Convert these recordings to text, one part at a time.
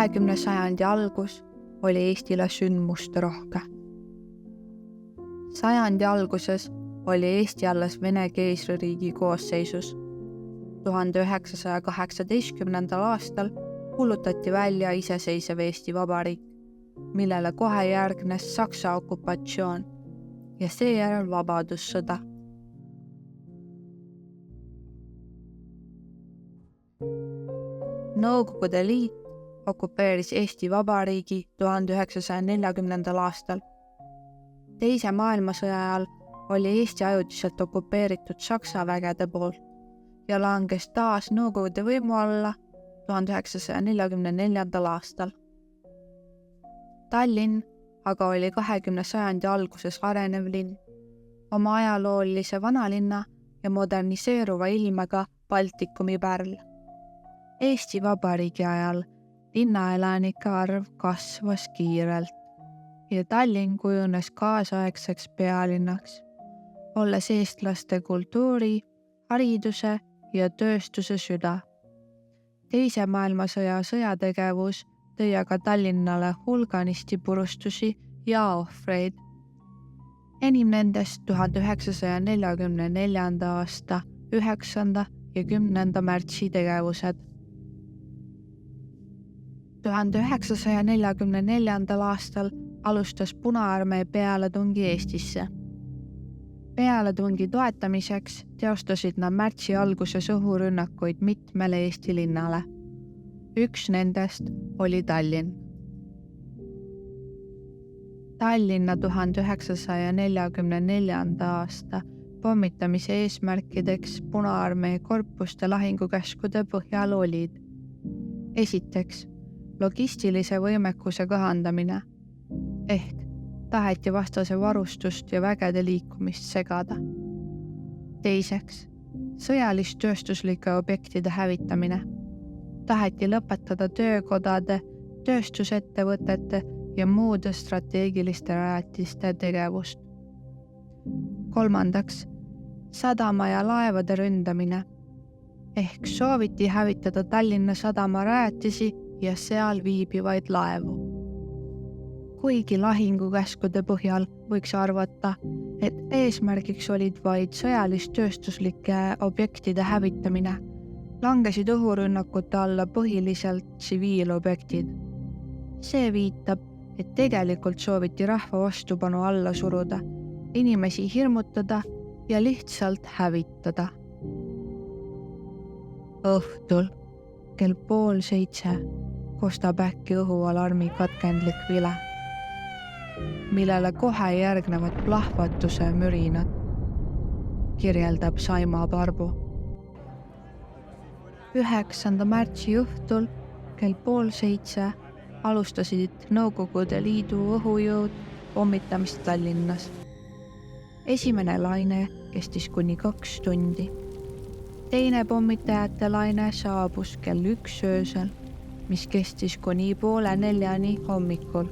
20. sajandi algus oli Eestile sündmuste rohke. Sajandi alguses oli Eesti alles Vene keisririigi koosseisus. 1918. aastal kuulutati välja iseseisev Eesti Vabariik, millele kohe järgnes Saksa okupatsioon ja seejärel vabadussõda. Nõukogude Liit okupeeris Eesti Vabariigi 1940. aastal. Teise maailmasõja ajal oli Eesti ajutiselt okupeeritud Saksa vägede poolt ja langes taas Nõukogude võimu alla 1944. aastal. Tallinn aga oli 20. sajandi alguses arenev linn, oma ajaloolise vanalinna ja moderniseeruva ilmega Baltikumi pärl. Eesti Vabariigi ajal linnaelanike arv kasvas kiirelt ja Tallinn kujunes kaasaegseks pealinnaks, olles eestlaste kultuuri, hariduse ja tööstuse süda. Teise maailmasõja sõjategevus tõi aga Tallinnale hulganisti purustusi ja ohvreid. Enim nendest 1944. aasta 9. ja 10. märtsi tegevused. 1944. aastal alustas Punaarmee pealetungi Eestisse. Pealetungi toetamiseks teostasid nad märtsi alguses õhurünnakuid mitmele Eesti linnale. Üks nendest oli Tallinn. Tallinna 1944. aasta pommitamise eesmärkideks Punaarmee korpuste lahingukäskude põhjal olid: esiteks, logistilise võimekuse kahandamine ehk taheti vastase varustust ja vägede liikumist segada. Teiseks, sõjalist-tööstuslike objektide hävitamine. Taheti lõpetada töökodade, tööstusettevõtete ja muude strateegiliste rajatiste tegevust. Kolmandaks, sadama ja laevade ründamine ehk sooviti hävitada Tallinna sadama rajatisi ja seal viibivaid laevu. Kuigi lahingukäskude põhjal võiks arvata, et eesmärgiks olid vaid sõjalist-tööstuslike objektide hävitamine, langesid õhurünnakute alla põhiliselt tsiviilobjektid. See viitab, et tegelikult sooviti rahva vastupanu alla suruda, inimesi hirmutada ja lihtsalt hävitada. Õhtul kell 6:30 kostab äkki õhualarmi katkendlik vile, millele kohe järgnevad plahvatuse mürinad, kirjeldab Saimo Parbu. 9. märtsi õhtul kell 6:30 alustasid Nõukogude Liidu õhujõud pommitamist Tallinnas. Esimene laine kestis kuni 2 tundi. Teine pommitajate laine saabus kell 1 öösel, mis kestis kuni 3:30 hommikul.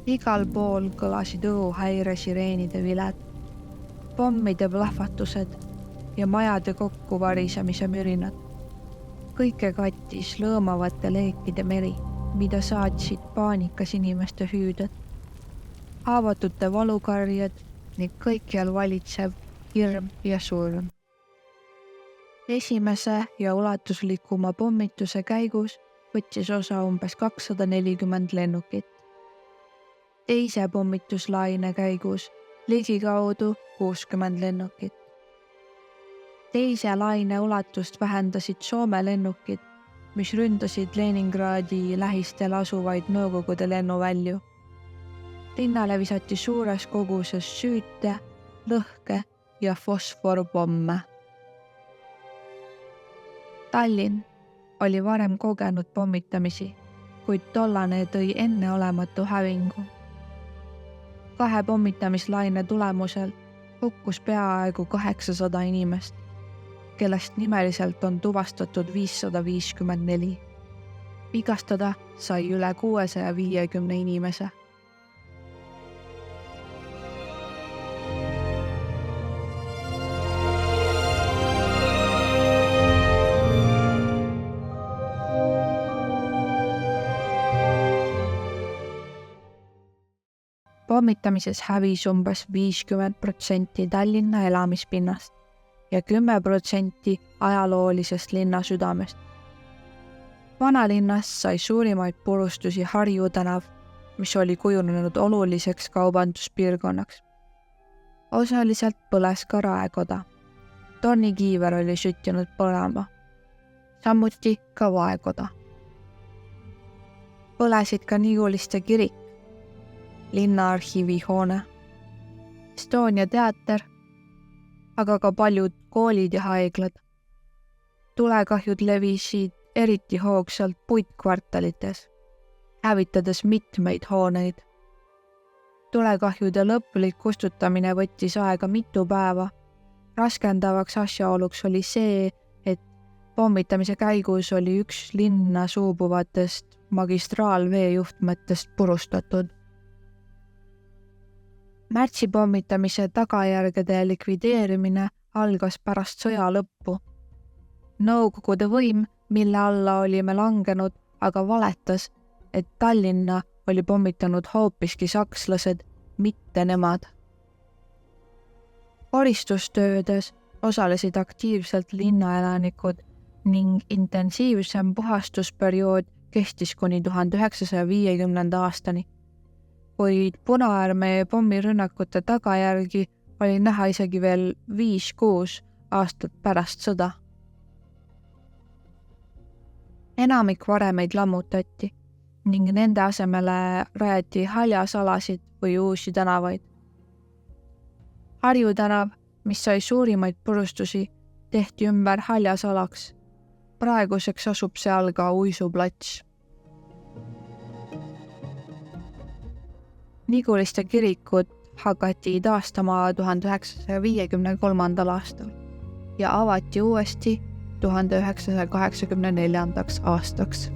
Igal pool kõlasid õhuhäiresireenide viled, pommide plahvatused ja majade kokkuvarisemise mürinad. Kõike kattis lõõmavate leekide meri, mida saatsid paanikas inimeste hüüded, haavatute valukarjed ning kõikjal valitsev hirm ja surm. Esimese ja ulatuslikuma pommituse käigus võttis osa umbes 240 lennukit. Teise pommituslaine käigus ligikaudu 60 lennukit. Teise laine ulatust vähendasid Soome lennukid, mis ründasid Leningradi lähistel asuvaid Nõukogude lennuvälju. Linnale visati suures koguses süüte, lõhke ja fosforpomme. Tallinn oli varem kogenud pommitamisi, kuid tollane tõi enneolematu hävingu. 2 pommitamislaine tulemusel hukkus peaaegu 800 inimest, kellest nimeliselt on tuvastatud 554. Vigastada sai üle 650 inimese. Pommitamises hävis umbes 50% Tallinna elamispinnast ja 10% ajaloolisest linna südamest. Vanalinnas sai suurimaid purustusi Harju tänav, mis oli kujunenud oluliseks kaubanduspiirkonnaks. Osaliselt põles ka Raekoda. Tornikiiver oli süttinud põlema. Samuti ka Vaekoda. Põlesid ka Niguliste kirik, linnaarhiivi hoone, Estonia teater, aga ka paljud koolid ja haiglad. Tulekahjud levisid eriti hoogsalt puitkvartalites, hävitades mitmeid hooneid. Tulekahjude lõplik kustutamine võttis aega mitu päeva. Raskendavaks asjaoluks oli see, et pommitamise käigus oli üks linna suubuvatest magistraalveejuhtmetest purustatud. Märtsi pommitamise tagajärgede likvideerimine algas pärast sõja lõppu. Nõukogude võim, mille alla olime langenud, aga valetas, et Tallinna oli pommitanud hoopiski sakslased, mitte nemad. Koristustöödes osalesid aktiivselt linnaelanikud ning intensiivsem puhastusperiood kestis kuni 1950. aastani, kuid Punaarmee pommirünnakute tagajärgi oli näha isegi veel 5-6 aastat pärast sõda. Enamik varemeid lammutati ning nende asemele rajati haljasalasid või uusi tänavaid. Harju tänav, mis sai suurimaid purustusi, tehti ümber haljasalaks. Praeguseks asub seal ka uisuplats. Niguliste kirikut hakati taastama 1953. aastal ja avati uuesti 1984. aastaks.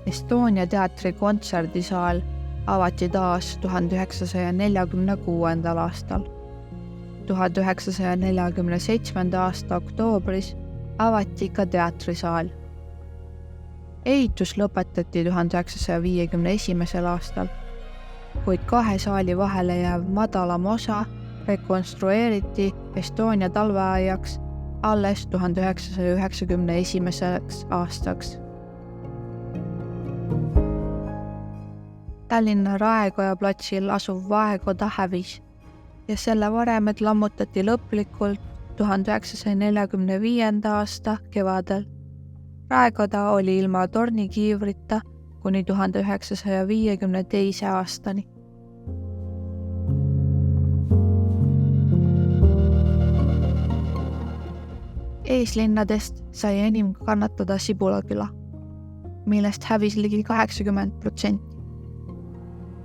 Estonia teatri kontserdisaal avati taas 1946. aastal. 1947. aasta oktoobris avati ka teatrisaal. Ehitus lõpetati 1951. aastal, kuid kahe saali vahele jääv madalam osa rekonstrueeriti Estonia talveaiaks alles 1991. aastaks. Tallinna Raekoja platsil asuv Vaekoda hävis ja selle varemed lammutati lõplikult 1945. aasta kevadel. Raekoda oli ilma tornikiivrita kuni 1952. aastani. Eeslinnadest sai enim kannatada Sibulaküla, millest hävis ligi 80%.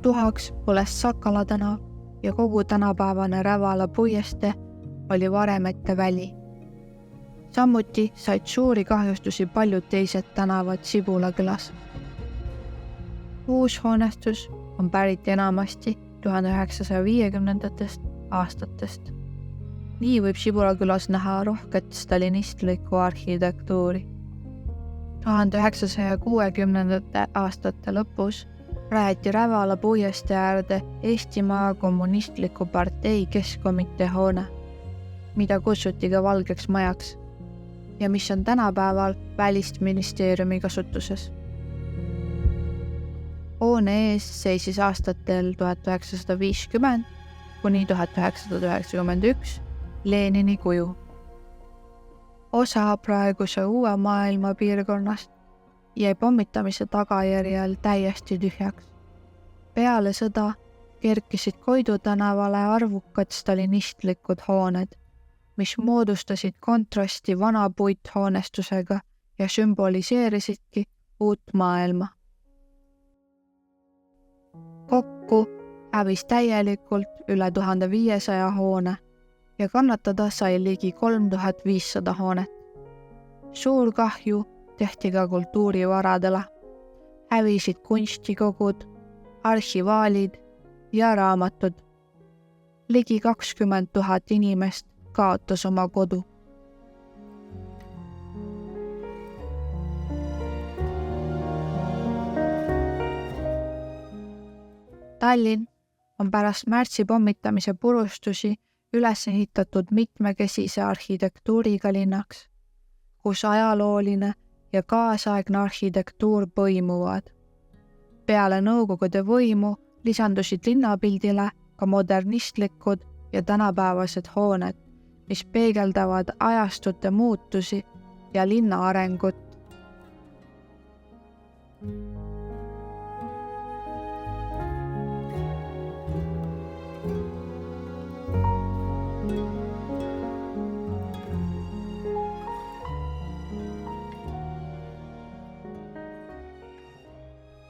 Tuhaks põles Sakala tänav ja kogu tänapäevane Rävala puiestee oli varemete väli. Samuti said suuri kahjustusi paljud teised tänavad Sibulakülas. Uus hoonestus on pärit enamasti 1950. aastatest. Nii võib Sibulakülas näha rohket stalinistlikku arhitektuuri. 1960. aastate lõpus rajati Rävala puiestee äärde Eestimaa Kommunistliku Partei Keskkomitee hoone, mida kutsuti ka Valgeks majaks ja mis on tänapäeval Välisministeeriumi kasutuses. Hoone ees seisis aastatel 1950 kuni 1991 Lenini kuju. Osa praeguse Uue Maailma piirkonnast jäi pommitamise tagajärjel täiesti tühjaks. Peale sõda kerkisid Koidu tänavale arvukad stalinistlikud hooned, mis moodustasid kontrasti vana puithoonestusega ja sümboliseerisidki uut maailma. Kokku hävis täielikult üle 1500 hoone ja kannatada sai ligi 3500 hoonet. Suur kahju tehti ka kultuurivaradele. Hävisid kunstikogud, arhivaalid ja raamatud. Ligi 20 000 inimest kaotas oma kodu. Tallinn on pärast märtsi pommitamise purustusi üles ehitatud mitmekesise arhitektuuriga linnaks, kus ajalooline ja kaasaegne arhitektuur põimuvad. Peale nõukogude võimu lisandusid linnapildile ka modernistlikud ja tänapäevased hooned, mis peegeldavad ajastute muutusi ja linna arengut.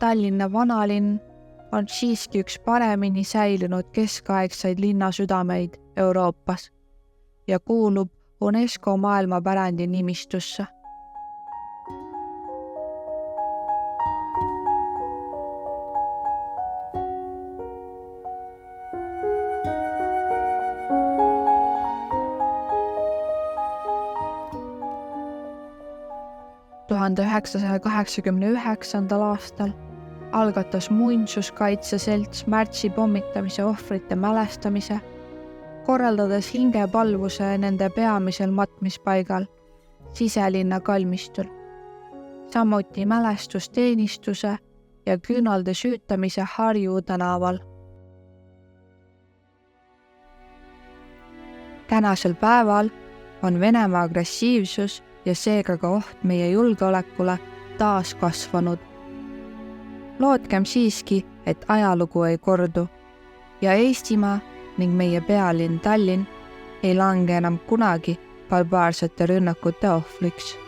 Tallinna vanalinn on siiski üks paremini säilinud keskaegseid linnasüdameid Euroopas ja kuulub UNESCO maailmapärandi nimistusse. aastal algatas muinsuskaitseselts märtsi pommitamise ohvrite mälestamise, korraldades hingepalvuse nende peamisel matmispaigal, siselinna kalmistul. Samuti mälestusteenistuse ja küünalde süütamise Harju tänaval. Tänasel päeval on Venemaa agressiivsus ja seega ka oht meie julgeolekule taas kasvanud. Lootkem siiski, et ajalugu ei kordu ja Eestimaa ning meie pealinn Tallinn ei lange enam kunagi barbaarsete rünnakute ohvriks.